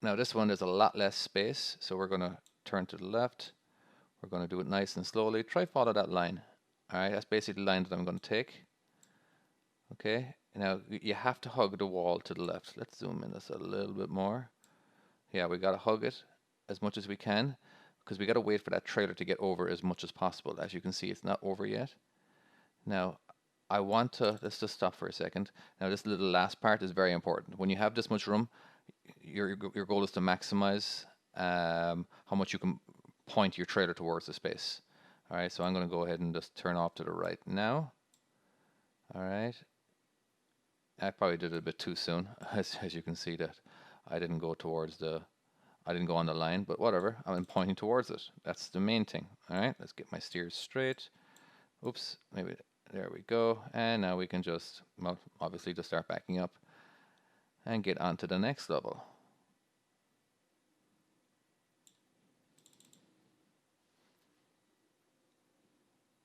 Now this one there's a lot less space, so we're going to turn to the left. We're going to do it nice and slowly. Try follow that line. All right, that's basically the line that I'm going to take. Okay, now you have to hug the wall to the left. Let's zoom in this a little bit more. Yeah, we got to hug it as much as we can because we got to wait for that trailer to get over as much as possible. As you can see, it's not over yet. Now, I want to, let's just stop for a second. Now, this little last part is very important. When you have this much room, your goal is to maximize how much you can point your trailer towards the space. All right, so I'm going to go ahead and just turn off to the right now. All right. I probably did it a bit too soon, as you can see that I didn't go towards the, I didn't go on the line, but whatever, I'm pointing towards it. That's the main thing. All right, let's get my steers straight. Oops, maybe, there we go. And now we can just, well, obviously just start backing up and get on to the next level.